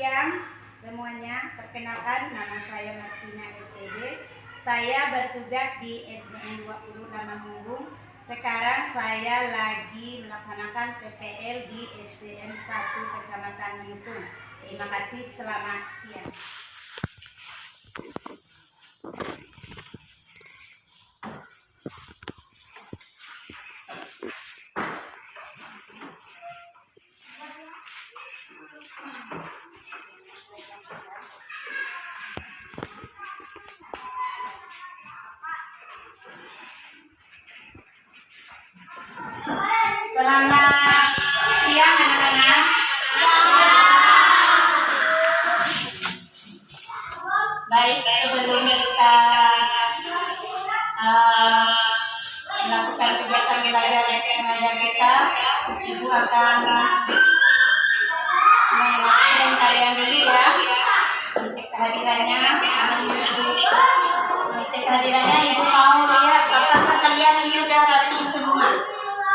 siang semuanya. Perkenalkan, nama saya Martina SPD. Saya bertugas di SDN 20 Lamamunggung. Sekarang saya lagi melaksanakan PPL di SDN 1 Kecamatan Mutung. Terima kasih, selamat siang. Selamat siang anak-anak. Baik, sebelum kita melakukan kegiatan belajar mengajar kita, Ibu akan mengabsen kalian dulu ya. Cek kehadirannya, cek kehadirannya. Ibu mau lihat apakah kalian ini udah rapi semua.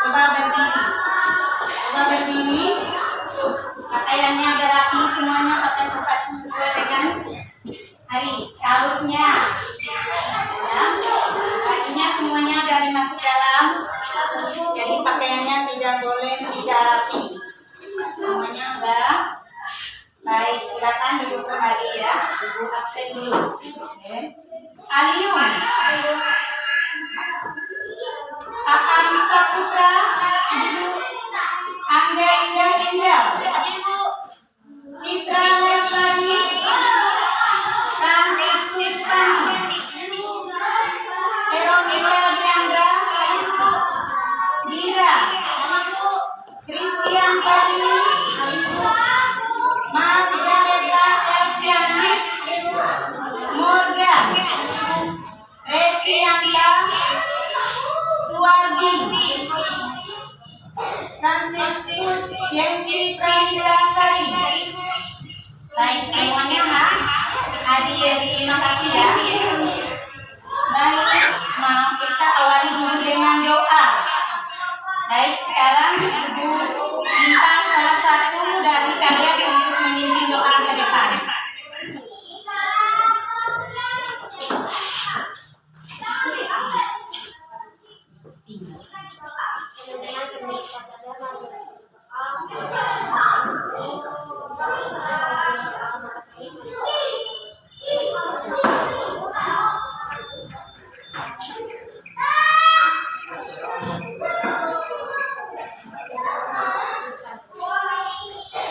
Coba berdiri. Pakaiannya udah rapi semuanya, pakai sepatu sesuai dengan hari harusnya. Ya. Kakinya semuanya dari masuk dalam. Jadi pakaiannya tidak boleh tidak rapi. Semuanya udah baik. Silakan duduk kembali ya. Ibu absen dulu. Oke. Alium. Akan Saputra. Angga Indah Indah. Citra Lestari. Francis Kristani. Veronica Diandra. Dira. Christian Pari. Margareta Elsiana. Morgan. Resianta. Suwardi. Franciscus Yensi Pramidasari. Baik semuanya hadir, terima kasih ya. Baik, mau kita awali dulu dengan doa. Baik, sekarang Ibu minta salah satu dari kalian untuk memimpin doa ke depan.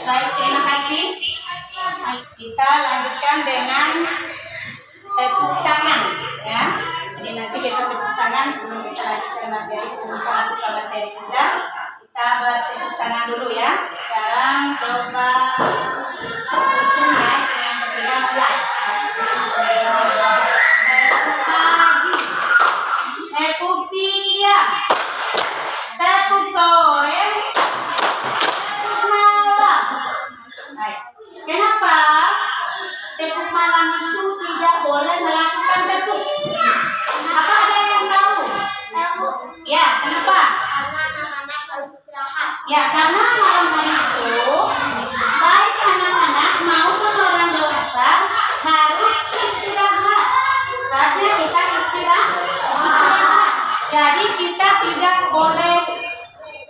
Baik, terima kasih. Kita lanjutkan dengan tepuk tangan ya. Jadi nanti kita tepuk tangan sebelum kita lanjut ke materi, sebelum kita masuk ke materi kita. Kita bertepuk tangan dulu ya. Sekarang coba hitung ya dengan berbeda mulai. Tepuk pagi, tepuk siang, tepuk sore, tepuk malam. Baik. Kenapa tepuk malam itu tidak boleh melakukan tepuk? Apa ada yang tahu? Ya, kenapa? Ya, karena malam hari itu baik anak-anak maupun orang dewasa harus istirahat. Saatnya kita istirahat. Jadi kita tidak boleh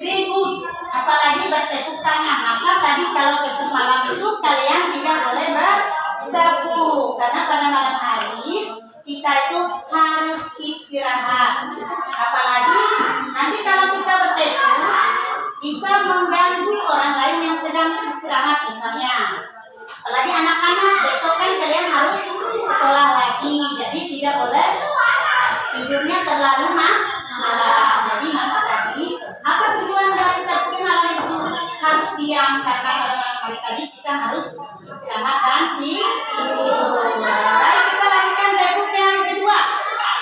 ribut, apalagi bertepuk tangan. Maka tadi kalau tepuk malam itu kalian tidak boleh bertepuk, karena pada malam hari kita itu harus istirahat. Apalagi nanti kalau kita bertepuk bisa mengganggu orang lain yang sedang istirahat misalnya. Apalagi anak-anak, besok kan kalian harus sekolah lagi, jadi tidak boleh tidurnya terlalu malam. Jadi maka tadi apa tujuan dari tepuk malam itu? Harus diam, karena pada malam hari tadi kita harus istirahat dan tidur. Baik, kita lanjutkan tepuk yang kedua.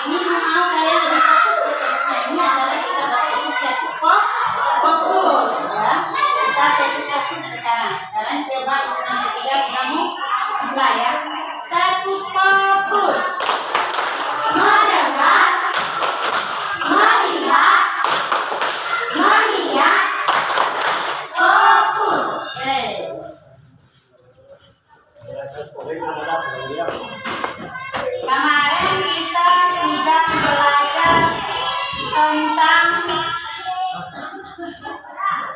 Ini mau kalian lebih fokus ke tepuknya. Ini adalah kita bertepuk tepuk fokus ya. Kita tepuk fokus sekarang. Sekarang coba yang ketiga kamu mulai ya. Tepuk fokus. Mendengar, melihat, mengingat, fokus. Kemarin kita sudah belajar tentang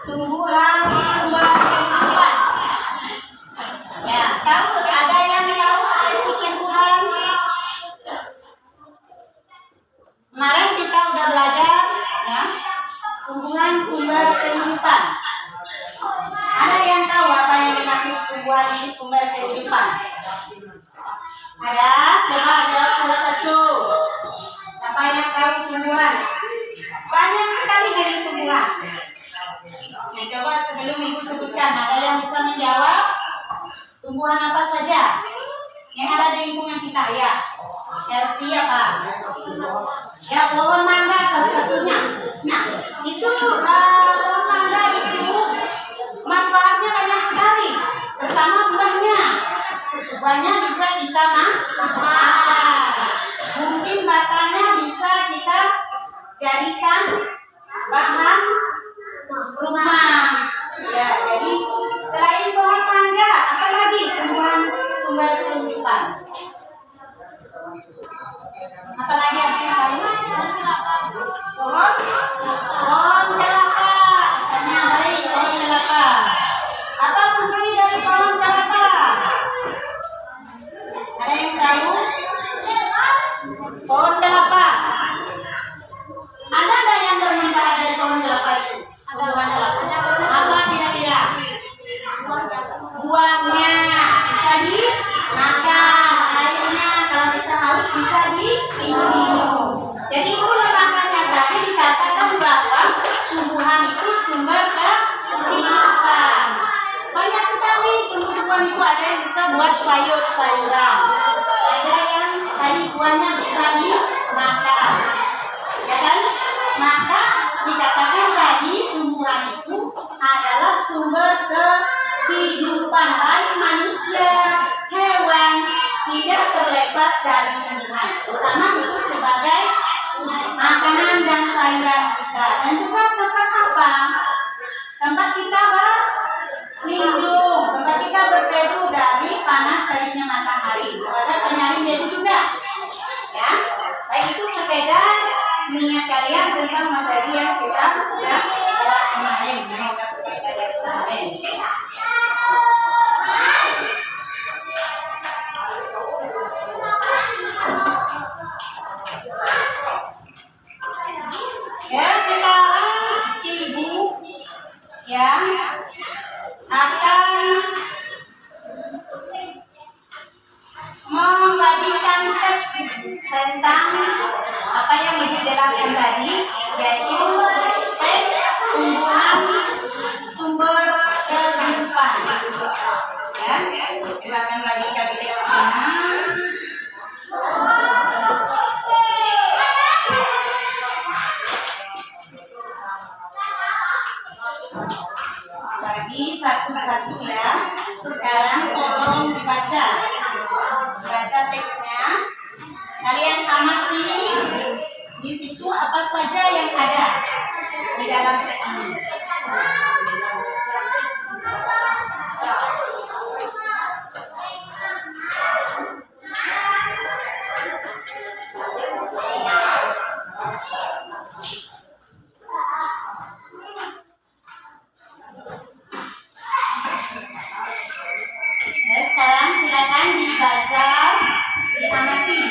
tumbuhan sumber kehidupan. Ya, tahu ada yang tahu arti tumbuhan? Kemarin kita udah belajar ya, tumbuhan sumber kehidupan. Ada yang tahu apa yang dimaksud tumbuhan ini sumber kehidupan? Ada? Coba jawab salah satu. Siapa yang tahu tumbuhan? Banyak sekali dari tumbuhan. Nah, coba sebelum ibu sebutkan, ada yang bisa menjawab tumbuhan apa saja yang ada di lingkungan kita ya? Elsie apa? Ya, pohon mangga salah satunya. Nah, itu pohon mangga itu manfaatnya banyak sekali. Pertama buahnya. Buahnya bisa kita makan. Mungkin batangnya bisa kita jadikan bahan rumah. Ya, jadi selain pohon mangga, apalagi tumbuhan sumber kehidupan? Apalagi yang kita tahu? Pohon kelapa. Katanya baik pohon kelapa. Apa fungsi dari pohon kelapa? Ada yang tahu? Pohon kelapa. Ada nggak yang bermanfaat dari pohon kelapa itu? Apa kira-kira? Buahnya bisa dimakan, airnya kalau kita haus bisa diminum. Jadi itulah makanya tadi dikatakan bahwa tumbuhan itu sumber kehidupan. Banyak sekali tumbuhan itu, ada yang bisa buat sayur-sayuran, ada yang tadi buahnya bisa dimakan, ya kan? Maka dikatakan tadi tumbuhan itu adalah sumber kehidupan, baik manusia, hewan, tidak terlepas dari tumbuhan. Terutama itu sebagai makanan dan sayuran kita. Dan juga tempat apa? Tempat kita berlindung, tempat kita berteduh dari panas tadinya matahari. Sebagai penyaring debu juga. Ya, baik itu sekedar mengingat kalian tentang materi yang sudah kemarin. Ya, sekarang ibu ya akan membagikan teks tentang apa yang ibu jelaskan tadi, yaitu teks tumbuhan sumber kehidupan. Ya, silakan bagikan teksnya. Bagi satu-satu ya. Sekarang tolong dibaca teksnya. Kalian amati di situ apa saja yang ada di dalam teks ini. Sekarang silakan dibaca, diamati.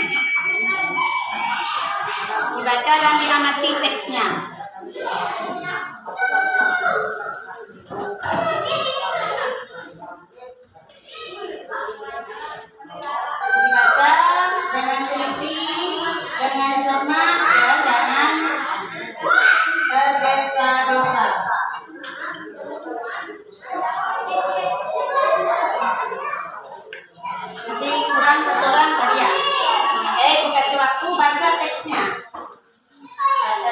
Dibaca dan diamati teksnya. Dibaca dengan teliti, dengan cermat, ya, jangan tergesa-gesa. Kurang satu orang tadi ya. Dikasih waktu baca teksnya. Baca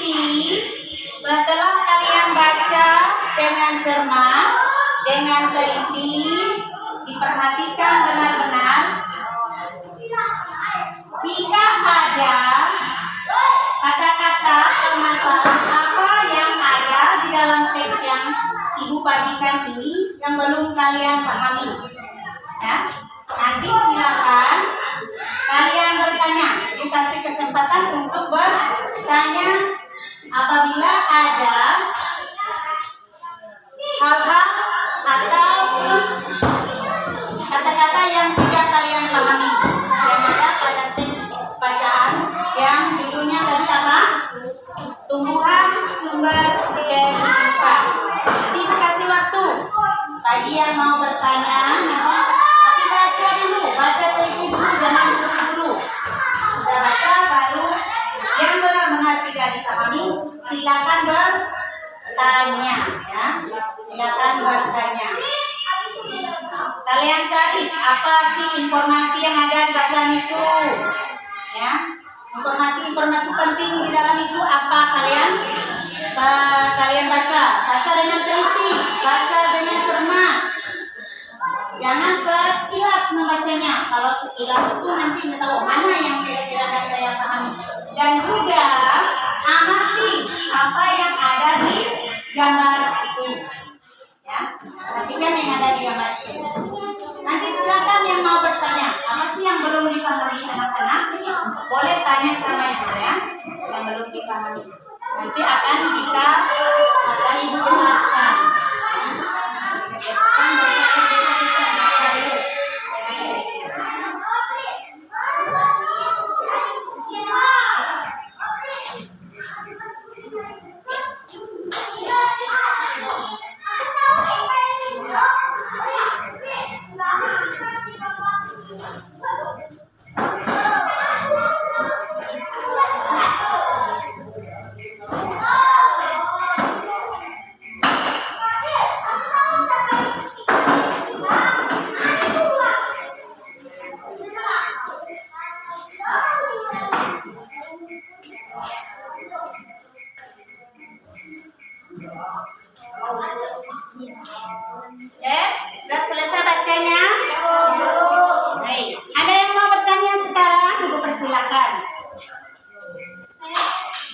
Nanti setelah kalian baca dengan cermat, dengan teliti, diperhatikan benar-benar. Jika ada kata-kata permasalahan apa yang ada di dalam teks yang Ibu bagikan ini yang belum kalian pahami, ya, nanti silakan kalian bertanya. Dikasih kesempatan untuk bertanya apabila ada hal-hal atau kata-kata yang tidak kalian pahami yang ada pada teks bacaan yang judulnya tadi apa? Tumbuhan sumber kehidupan. Nanti kasih waktu bagi yang mau bertanya, tapi baca dulu, baca teliti dulu, jangan buru-buru. Sudah baca baru yang benar-benar tidak dipahami, silakan bertanya, ya. Silakan bertanya. Kalian cari apa sih informasi yang ada di bacaan itu, ya. Informasi penting di dalam itu apa, kalian baca dengan teliti, baca dengan cermat. Jangan sekilas membacanya. Kalau sekilas itu nanti tidak tahu mana yang kira-kira saya pahami. Dan juga amati apa yang ada di gambar itu, ya. Perhatikan yang ada di gambar itu. Nanti silakan yang mau bertanya, apa sih yang belum dipahami anak-anak? Boleh tanya sama ibu, ya, yang belum dipahami. Nanti akan ibu jelaskan. Sudah selesai bacanya? Baik. Ada yang mau bertanya sekarang? Ibu persilakan.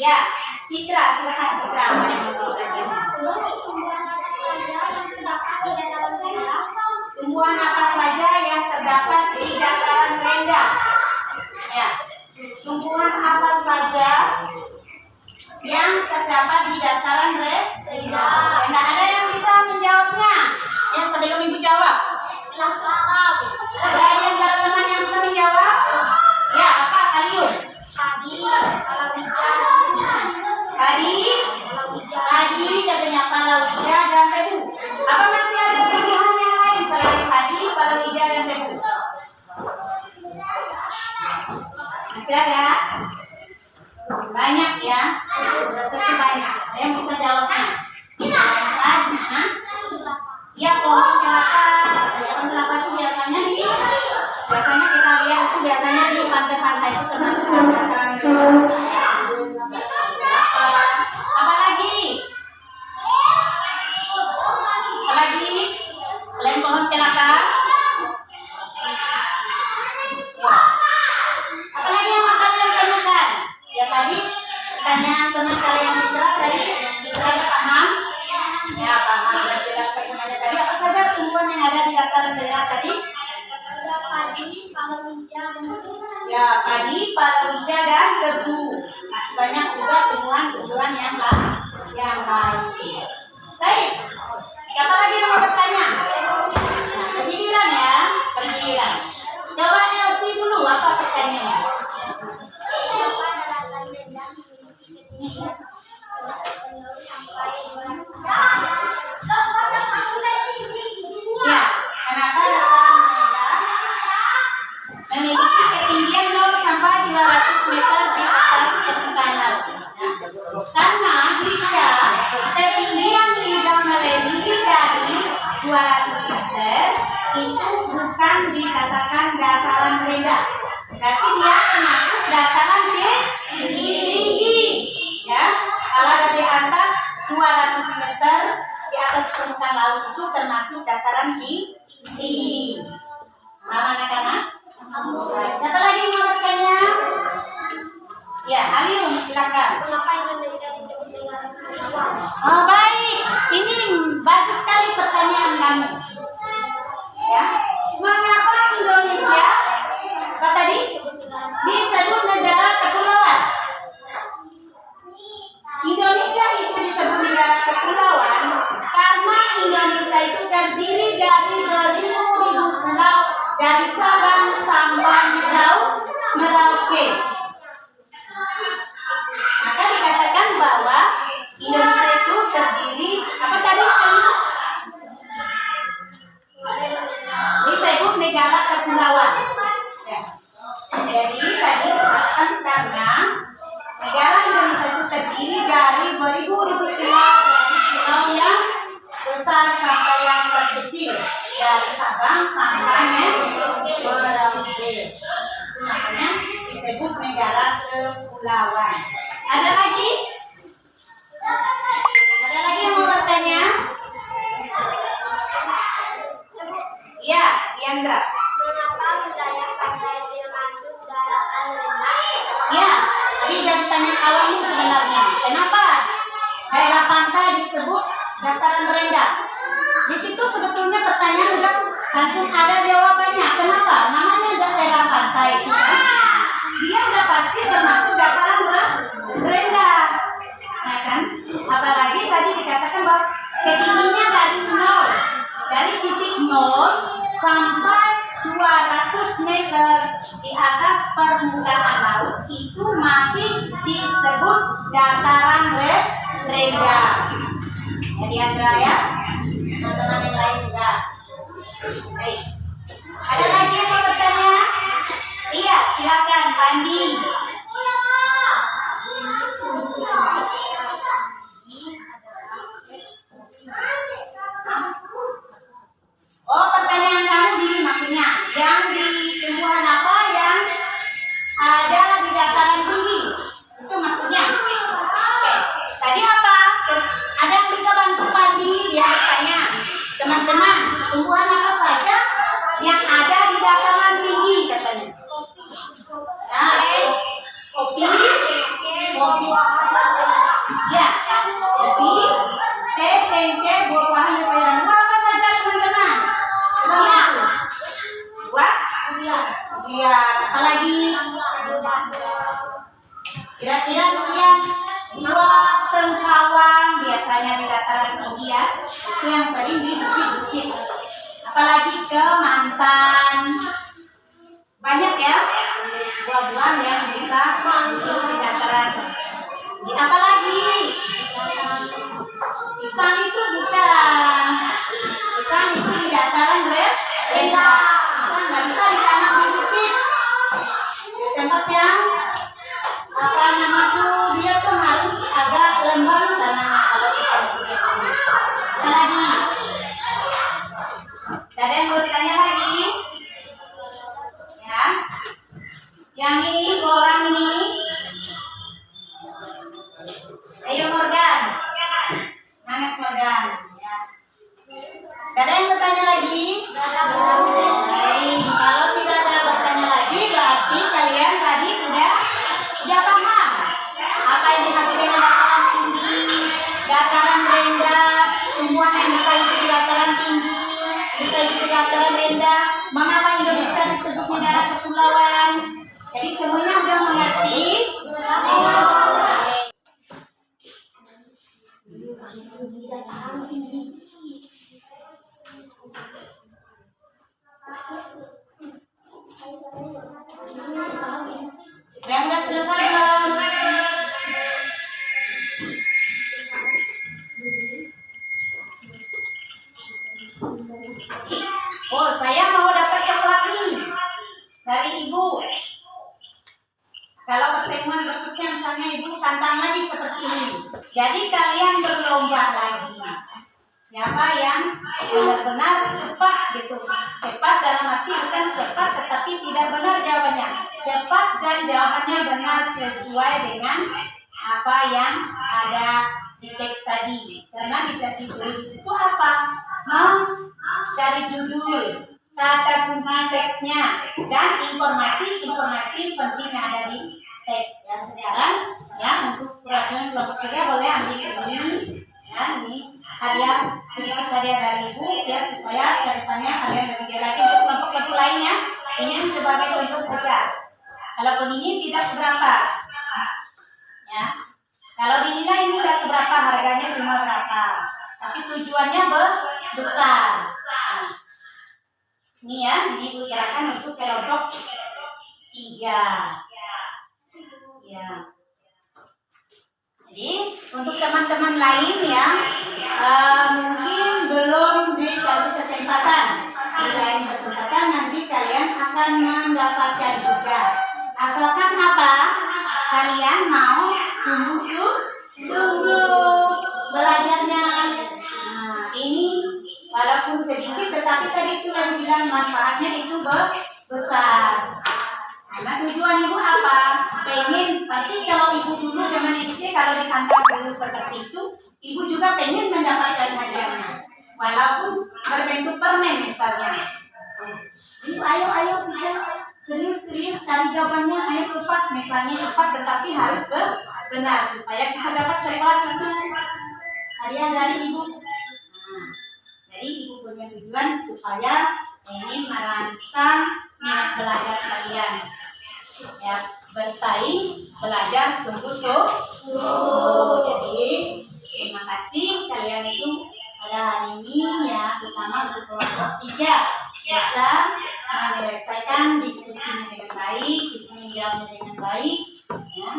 Ya, Citra, silakan Citra. Tumbuhan apa saja yang terdapat di dataran rendah? Ya, tumbuhan apa saja yang terdapat di dataran rendah? Ada yang bisa menjawabnya? Yang sebelum ibu jawab. Ada yang teman-teman yang bisa menjawab? Ya, apa kalian? Tadi katanya palawija dan tebu. Apa masih ada pilihan yang lain selain tadi palawija dan tebu? Masih ada? Banyak, ya. Resepnya banyak. Ada yang bisa jawabnya? Ya, pohon kelapa. Pohon kelapa itu biasanya kita lihat itu biasanya di pantai-pantai itu termasuk dataran rendah. Apa lagi? Selain pohon kelapa? Apa lagi yang mau kalian tanyakan? Ya, tadi pertanyaan teman kalian Citra tadi, Citra ada paham? Ya, paham. Dan jelas pertanyaannya tadi, apa saja tumbuhan yang ada di dataran rendah tadi? Ya, padi, palawija, dan tebu. Masih banyak juga tumbuhan-tumbuhan yang lain. Baik. Siapa lagi yang mau bertanya? Penggiliran, ya, penggiliran. Coba Elsie dulu, apa pertanyaannya? Ya, kenapa dataran rendah memiliki ketinggian 0 sampai 200 meter di atas permukaan laut? itu termasuk dataran tinggi. Paham anak-anak? Siapa lagi yang mau bertanya? Ya, Alium, silakan. Kenapa Indonesia disebut negara kepulauan? Oh baik, ini bagus sekali pertanyaan kamu. Ya, mengapa Indonesia apa tadi disebut negara kepulauan? Indonesia itu disebut negara kepulauan karena Indonesia itu terdiri dari beribu-ribu pulau dari Sabang sampai Merauke. Maka dikatakan bahwa Indonesia itu terdiri apa tadi? Disebut negara kepulauan. Ya. Jadi tadi dikatakan karena negara Indonesia itu terdiri dari beribu-ribu pulau, dari pulau yang besar sampai yang terkecil, dari Sabang sampai Merauke. Makanya disebut negara kepulauan. Ada lagi? Ada lagi yang mau bertanya? Ya, Diandra. Mengapa wilayah pantai termasuk daratan rendah? Ya, tadi sudah ditanya awalnya sebenarnya. Kenapa daerah pantai disebut dataran rendah? Di situ sebetulnya pertanyaan sudah langsung ada jawabannya. Kenapa? Namanya daerah pantai itu kan? Dia sudah pasti termasuk dataran rendah, ya kan? Apalagi tadi dikatakan bahwa ketinggiannya dari titik 0 sampai 200 meter di atas permukaan laut itu masih disebut dataran rendah. Jadi Andra ya, teman-teman yang lain juga. Baik. Ada lagi yang mau bertanya? Iya, silakan Pandi. Oh, pertanyaan kamu gini maksudnya, yang di tumbuhan apa yang ada di dataran tinggi? Itu maksudnya. Oke, tadi apa? Ada yang bisa bantu Pandi? Dia bertanya, teman-teman, tumbuhan apa saja yang ada di dataran tinggi katanya? Nah, kopi, ya, kopi, teh, cengkeh, buah-buahan dan sayuran. Buah apa saja teman-teman? Buah? Iya, apalagi? Kira-kira yang buah tengkawang biasanya di dataran tinggi ya. Itu yang sering di bukit-bukit. Apalagi kemantan. Banyak ya buah-buahan yang bisa muncul di dataran. Apalagi? Pisang itu bukan. Pisang itu di dataran rendah. Pisang nggak bisa ditanam di bukit. Di tempat yang apa namanya dia tuh harus agak lembab tanahnya kalau pisang itu biasanya. Apalagi? Ada yang mau ditanya lagi? Ya. Yang ini, orang ini. Ayo Morgan. Semangat Morgan. Ya. Gak ada yang bertanya lagi? Baik, kalau tidak ada bertanya lagi, berarti kalian tadi sudah paham apa yang dimaksud dengan dataran tinggi, dataran rendah, tumbuhan yang bisa hidup di dataran tinggi, bisa hidup di dataran rendah, mengapa Indonesia disebut negara kepulauan. Jadi semuanya sudah mengerti. Yang sudah selesai belum? Oh, saya mau dapat coklat nih dari ibu. Kalau pertemuan berikutnya misalnya ibu tantang lagi seperti ini. Jadi kalian berlomba lagi. Siapa yang benar-benar cepat gitu. Cepat dalam arti bukan cepat tetapi tidak benar jawabannya. Cepat dan jawabannya benar sesuai dengan apa yang ada di teks tadi. Karena disuruh di situ apa? Mencari judul, kata kunci teksnya, dan informasi penting yang ada di teks. Ya sekarang ya untuk perhatian kelompok 3 boleh ambil ini. Ya ini sedikit hadiah dari ibu ya supaya kedepannya kalian lebih giat lagi. Untuk kelompok lainnya ini sebagai contoh saja. Kalaupun ini tidak seberapa, ya. Kalau dinilai ini udah seberapa, harganya cuma berapa, tapi tujuannya besar. Nah, ini ya, ini usahakan untuk kelompok 3. Ya. Jadi untuk teman-teman lain ya, mungkin belum dikasih kesempatan. Di lain kesempatan nanti kalian akan mendapatkan juga. Asalkan apa? Kalian mau sungguh-sungguh belajarnya. Nah, ini walaupun sedikit, tetapi tadi itu yang bilang manfaatnya itu besar. Karena tujuan ibu apa? Pengen, pasti kalau ibu dulu zaman SD kalau dihantar dulu seperti itu, ibu juga pengen mendapatkan hadiahnya. Walaupun berbentuk permen misalnya. Ibu ayo serius cari jawabannya, ayo cepat, misalnya cepat tetapi harus benar supaya kita dapat coklat itu hadiah dari ibu. Nah, jadi ibu punya tujuan supaya ini merangsang minat belajar kalian. Ya, bersaing, belajar sungguh-sungguh. Jadi terima kasih kalian itu pada hari ini ya, terutama untuk kelompok 3 bisa menyelesaikan diskusinya dengan baik, bisa menjawabnya dengan baik. Ya.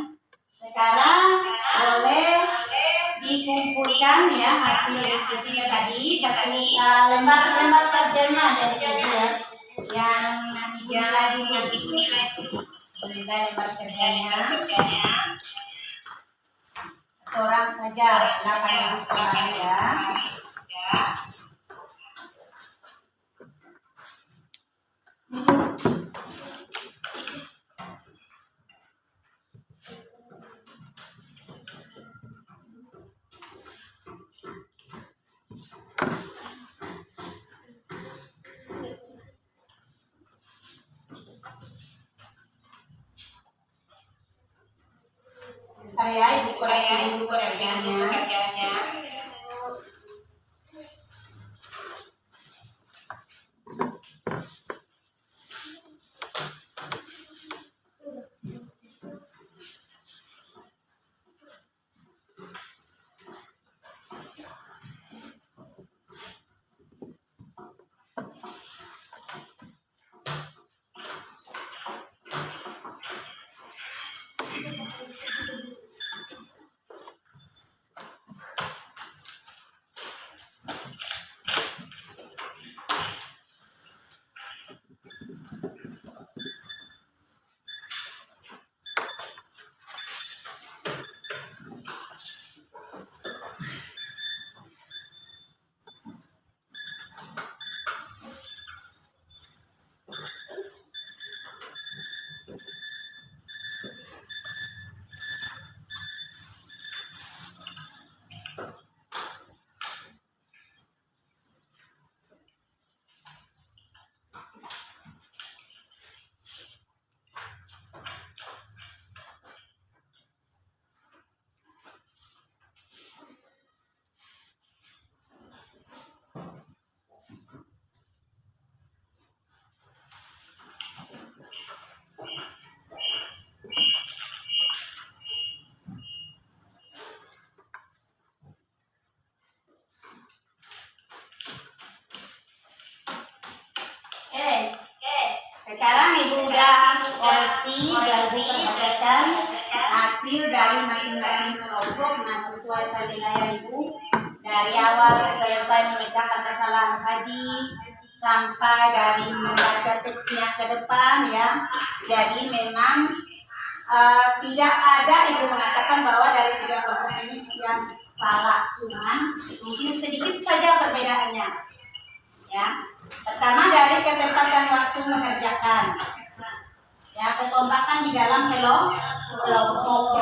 Sekarang boleh dikumpulkan ya hasil diskusinya tadi, satu lembar kerjanya dari sini ya, yang nantinya lagi dinilai. Lembar kerjanya orang saja, silakan dibuka ya. Ya, ibu koreksi dulu kerjanya. Sekarang ibu udah koreksi dari perhatikan hasil dari masing-masing kelompok. Nah, sesuai penilaian ibu dari awal selesai memecahkan kesalahan tadi sampai dari membaca teksnya ke depan ya. Jadi memang tidak ada ibu mengatakan bahwa dari 3 kelompok ini yang salah, cuman mungkin sedikit saja perbedaannya ya. Pertama dari ketepatan waktu mengerjakan ya, kekompakan di dalam kelompok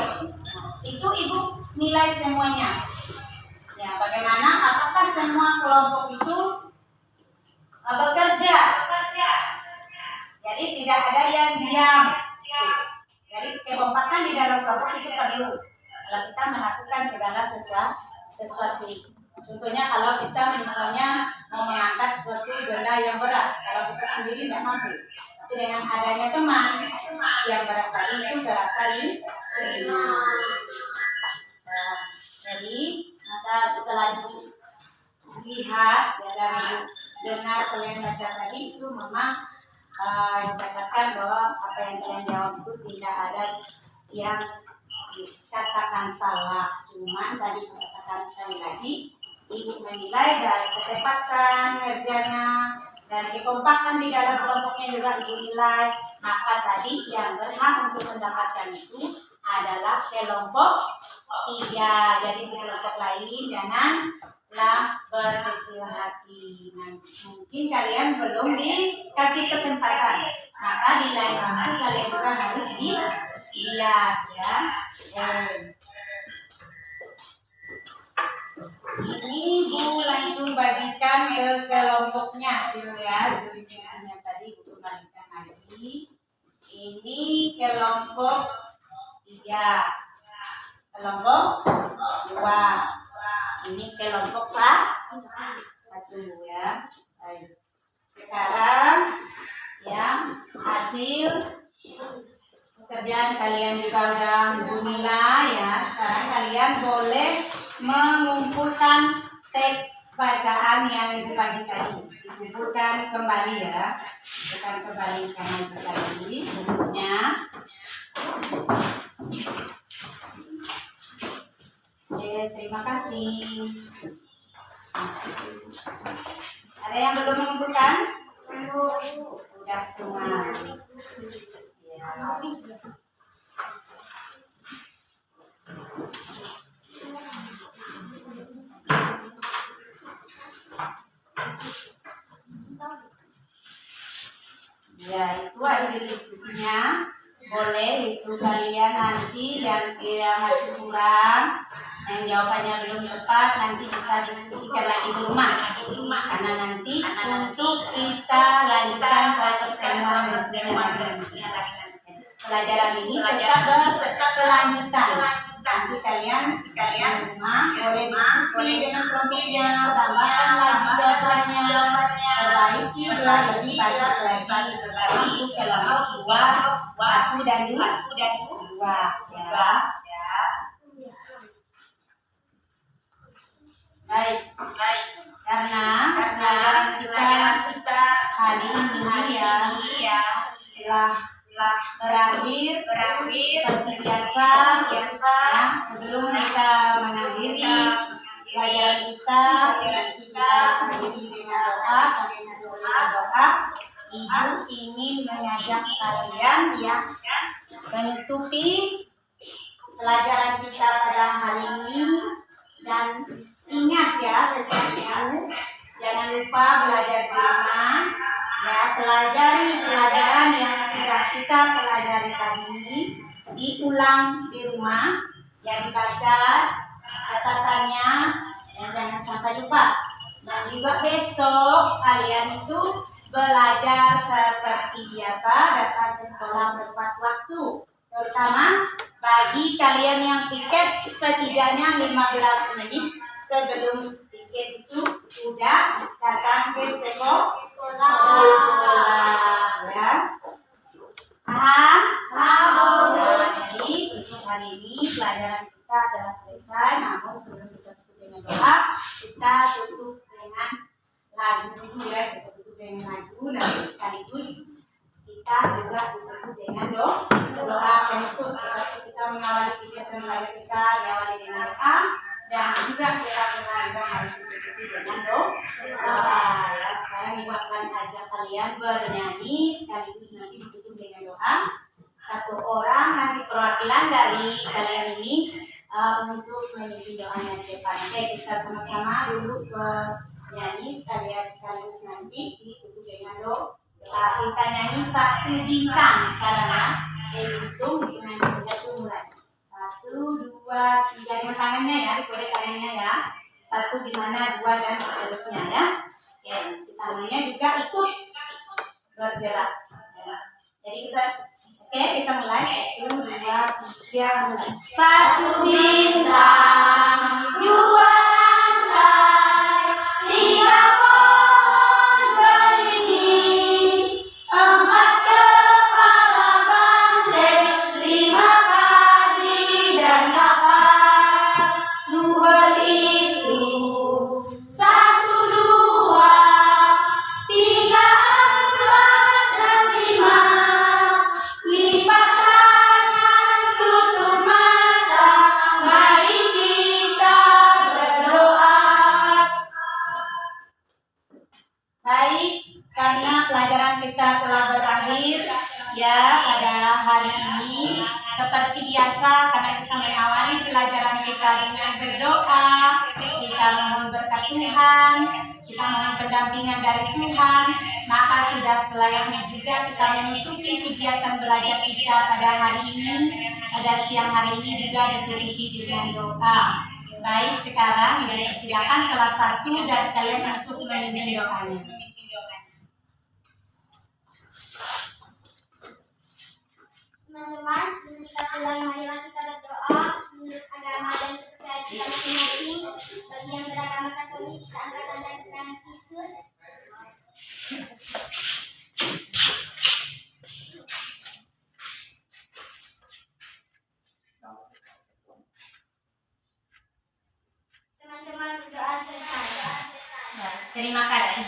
itu ibu nilai semuanya. semua kelompok itu bekerja. Jadi tidak ada yang diam. Jadi kekompakan di dalam kelompok itu perlu. Kalau kita melakukan segala sesuatu. Contohnya kalau kita misalnya mau mengangkat suatu benda yang berat, kalau kita sendiri tidak mampu. Tapi dengan adanya teman yang berat tadi itu terasa jadi maka setelah dilihat dan dengar kalian baca tadi itu memang dikatakan bahwa apa yang kalian jawab itu tidak ada yang dikatakan salah, cuman tadi dikatakan sekali lagi ibu menilai dari ketepatan kerjanya dan kekompakan di dalam kelompoknya juga ibu nilai. Maka tadi yang berhak untuk mendapatkan itu adalah kelompok 3. Jadi di kelompok lain janganlah berkecil hati. Nah, mungkin kalian belum dikasih kesempatan, maka di lain waktu kalian juga harus dilihat ya. Ini Bu langsung bagikan ke kelompoknya ya, solusinya tadi Bu bagikan lagi. Ini kelompok 3, kelompok 2, ini kelompok 1 ya. Baik. Sekarang ya hasil pekerjaan kalian juga sudah dinilai ya. Sekarang kalian boleh mengumpulkan teks bacaan yang ibu bagi tadi, dikumpulkan kembali ya, bukan kembali sama ibu tadi bukunya. Oke, terima kasih. Ada yang belum mengumpulkan? Sudah semua. Ya. Ya, itu hasil diskusinya. Boleh itu kalian nanti yang masih kurang, yang jawabannya belum tepat, nanti bisa diskusikan lagi di rumah. Karena nanti untuk kita lanjutkan pertemuan pelajaran ini tetap berlanjutan. Nanti kalian di rumah boleh diskusi dengan kelompoknya, tambahkan lagi jawabannya, perbaiki lebih bagus lagi seperti selama 1 dan 2 ya. Baik. Karena pelajaran kita hari ini ya telah berakhir seperti biasa ya. Sebelum kita mengakhiri pelajaran kita akhiri dengan doa. Ibu ingin mengajak kalian ya menutupi pelajaran kita pada hari ini, dan ingat ya pesan ibu, jangan lupa belajar di rumah ya, pelajari pelajaran yang sudah kita pelajari tadi, diulang di rumah ya, dibaca catatannya dan jangan sampai lupa. Dan juga besok kalian itu belajar seperti biasa, datang ke sekolah tepat waktu. Terutama bagi kalian yang piket setidaknya 15 menit sebelum piket itu sudah datang ke sekolah ya. Paham? Jadi untuk hari ini pelajaran kita adalah selesai. Namun sebelum kita tutup dengan doa, kita tutup dengan lagu ya, kita tutup dengan lagu, lalu sekaligus kita juga tutup dengan doa penutup, seperti kita mengawali kegiatan belajar kita diawali dengan doa, dan juga kita harus ditutupi dengan doa ya. Sekarang ibu akan ajak kalian bernyanyi sekaligus nanti ditutup dengan doa. Satu orang nanti perwakilan dari kalian ini untuk memimpin doanya di depan. Oke, kita sama-sama dulu bernyanyi sekaligus nanti ditutup dengan doa. Kita nyanyi 1 bintang sekarang ya. Hitung dengan 3 mulai. 1, 2, 3 dengan tangannya ya, dikode tangannya ya. 1 gimana, 2 dan seterusnya ya. Oke, nanti tangannya juga ikut bergerak. Ya. Jadi kita mulai 1, 2, 3. 1 bintang, 2 lantai, 3 pohon beringin, 4 kepala banteng, 5 kaki dan kapas. 2 itu 1, 2, 3, 4 dan 5. Lipat tangan, tutup mata, mari kita berdoa. Baik, karena pelajaran kita telah berakhir ya pada hari ini. Seperti biasa, karena kita mengawali pelajaran kita dengan berdoa, kita mohon berkat Tuhan, kita mohon pendampingan dari Tuhan, maka sudah selayaknya juga kita menutupi kegiatan belajar kita pada hari ini, pada siang hari ini juga ditutupi dengan doa. Baik, sekarang dipersilakan salah satu dari kalian untuk memimpin doanya. Teman-teman, sebelum kita pulang, marilah kita berdoa menurut agama dan kepercayaan kita masing-masing. Bagi yang beragama Katolik, kita angkat tanda keterangan Kristus. Teman-teman, berdoa selesai. Ya, terima kasih.